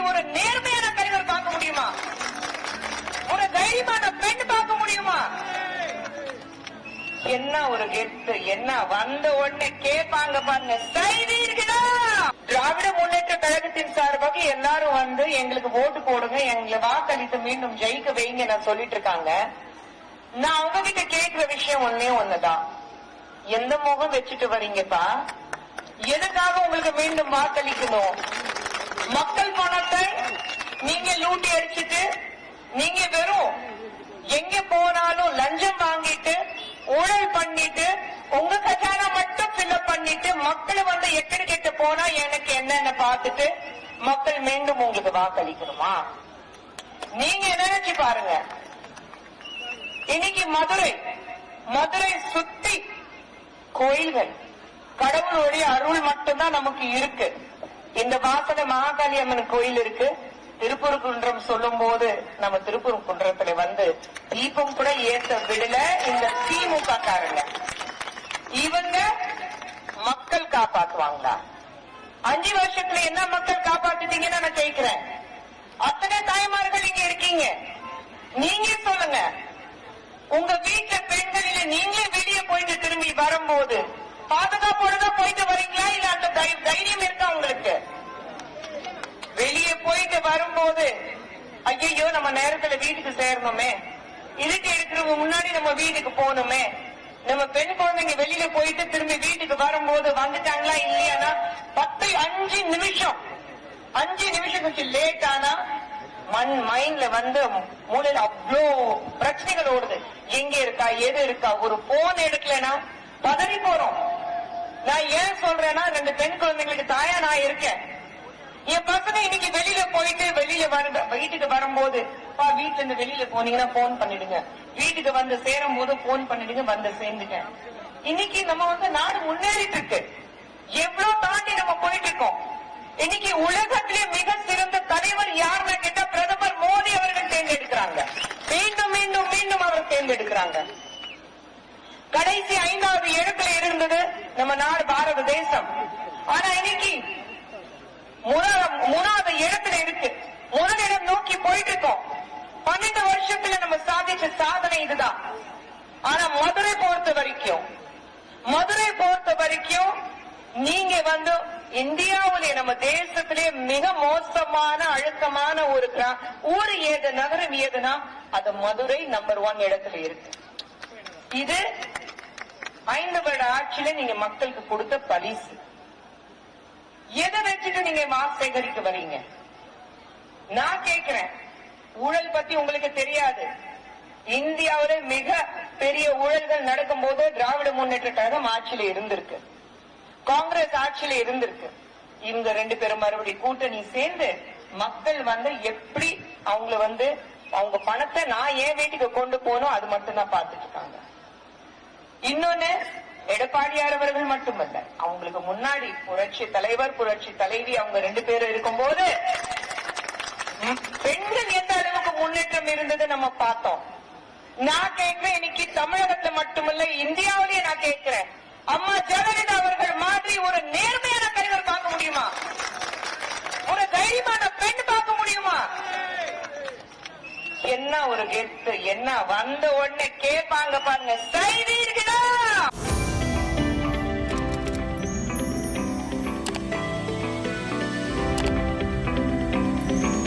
ஒரு நேர்மையான தலைவர் பார்க்க முடியுமா? ஒரு தைரியமான பெண் பார்க்க முடியுமா? என்ன ஒரு கெத்து, என்ன வந்த உடனே கேட்பாங்க பாருங்க, செய்வீர்களா? திராவிட முன்னேற்ற கழகத்தின் சார்பாக எல்லாரும் வந்து எங்களுக்கு ஓட்டு போடுங்க, எங்களை வாக்களித்து மீண்டும் ஜெயிக்க வைங்க நான் சொல்லிட்டு இருக்காங்க. நான் உங்ககிட்ட கேட்கிற விஷயம் ஒன்னே ஒண்ணுதான், எந்த முகம் வச்சுட்டு வரீங்கப்பா? எதுக்காக உங்களுக்கு மீண்டும் வாக்களிக்கணும்? மக்கள் பணத்தை நீங்க லூட்டி அடிச்சுட்டு, நீங்க வெறும் எங்க போனாலும் லஞ்சம் வாங்கிட்டு ஊழல் பண்ணிட்டு உங்க கஜானா மட்டும் ஃபில்அப் பண்ணிட்டு மக்களை வந்து எக்கடி கெட்டு போனா எனக்கு என்னன்னு பார்த்துட்டு மக்கள் மீண்டும் உங்களுக்கு வாக்களிக்கணுமா? நீங்க நினைச்சு பாருங்க. இன்னைக்கு மதுரை சுத்தி கோயில்கள், கடவுளுடைய அருள் மட்டும்தான் நமக்கு இருக்கு. இந்த வாசல மகாகாளி அம்மன் கோயில் இருக்கு. திருப்பூர்குன்றம் சொல்லும் போது நம்ம திருப்பூர்குன்றத்துல வந்து தீபம் கூட ஏத்த விடல இந்த திமுக காரங்க. இவங்க மக்கள் காப்பாத்துவாங்களா? 5 வருஷத்துல என்ன மக்கள் காப்பாத்திட்டீங்கன்னு நான் கேட்கிறேன். அத்தனை தாய்மார்கள் இங்க இருக்கீங்க, நீங்க சொல்லுங்க. உங்க வீட்டுல பெண்களில நீங்களே வெளியே போயிட்டு திரும்பி வரும்போது பாதுகாப்போட தான் போயிட்டு வரீங்களா? இல்ல அந்த தைரியம் இருக்கா உங்களுக்கு? வெளியே போயிட்டு வரும்போது ஐயோ நம்ம நேரத்துல வீட்டுக்கு சேரணுமே, இருட்டு இருக்கிறவங்க முன்னாடி நம்ம வீட்டுக்கு போகணுமே, நம்ம பெண் குழந்தைங்க வெளியில போயிட்டு திரும்பி வீட்டுக்கு வரும்போது வந்துட்டாங்களா இல்லையானா 5 நிமிஷம் கொஞ்சம் லேட் ஆனா மைண்ட்ல வந்து மூளையில அவ்வளோ பிரச்சனைகள் ஓடுது. எங்க இருக்கா, எது இருக்கா, ஒரு போன் எடுக்கலனா பதறி போறோம். நான் ஏன் சொல்றேன்னா, 2 பெண் குழந்தைங்களுக்கு தாயா நான் இருக்கேன். என் பசங்க இன்னைக்கு வெளியில போயிட்டு வீட்டுக்கு வரும்போது, வீட்டுல இருந்து வெளியில போனீங்கன்னா போன் பண்ணிடுங்க, வீட்டுக்கு வந்து சேரும் போது போன் பண்ணிடுங்க, வந்து சேர்ந்துட்டேன். இன்னைக்கு நம்ம வந்து நாடு முன்னேறிட்டு இருக்கு, எவ்வளவு தாண்டி நம்ம போயிட்டு இருக்கோம். இன்னைக்கு உலகத்திலே மிக சிறந்த தலைவர் யாருன்னு கேட்டா பிரதமர் மோடி அவர்கள் தேர்ந்தெடுக்கிறாங்க. மீண்டும் மீண்டும் மீண்டும் அவர் தேர்ந்தெடுக்கிறாங்க. கடைசி 5வது இடத்துல இருந்தது நம்ம நாடு பாரத தேசம். ஆனா இன்னைக்கு 3வது இடத்துல இருக்கு. முதல் இடம் நோக்கி போயிட்டு இருக்கோம். 12 வருஷத்துல நம்ம சாதிச்ச சாதனை இதுதான். ஆனா மதுரை பொறுத்த வரைக்கும் நீங்க வந்து இந்தியாவிலே நம்ம தேசத்திலே மிக மோசமான அழுத்தமான ஒரு ஊர் ஏது, நகரம் ஏதுன்னா அது மதுரை நம்பர் 1 இடத்துல இருக்கு. இது 5 வருட ஆட்சியில நீங்க மக்களுக்கு கொடுத்த பரிசு. எதை வச்சுட்டு நீங்க வாக்கு சேகரிக்க வரீங்க? நான் கேட்கிறேன், ஊழல் பத்தி உங்களுக்கு தெரியாது. இந்தியாவில மிக பெரிய ஊழல்கள் நடக்கும் போது திராவிட முன்னேற்ற கழகம் ஆட்சியில இருந்திருக்கு, காங்கிரஸ் ஆட்சியில இருந்திருக்கு. இவங்க 2 பேரும் மறுபடியும் கூட்டணி சேர்ந்து மக்கள் வந்து எப்படி அவங்கள வந்து அவங்க பணத்தை நான் ஏன் வீட்டுக்கு கொண்டு போனோம் அது மட்டும் தான் பார்த்துட்டு இருக்காங்க. இன்னொன்னு, எடப்பாடியார் அவர்கள் மட்டுமல்ல, அவங்களுக்கு முன்னாடி புரட்சி தலைவர் புரட்சி தலைவி அவங்க 2 பேரும் இருக்கும்போது பெண்கள் எந்த அளவுக்கு முன்னேற்றம் இருந்தது நம்ம பார்த்தோம். நான் கேட்கிறேன், இன்னைக்கு தமிழகத்துல மட்டுமல்ல இந்தியாவிலேயே நான் கேட்கிறேன், அம்மா ஜெயலலிதா அவர்கள் மாதிரி ஒரு நேர்மையான தலைவர் பார்க்க முடியுமா? ஒரு தைரியமான பெண் பார்க்க முடியுமா? என்ன ஒரு கெத்து, என்ன வந்த உடனே கேட்பாங்க பாருங்க, செய்தி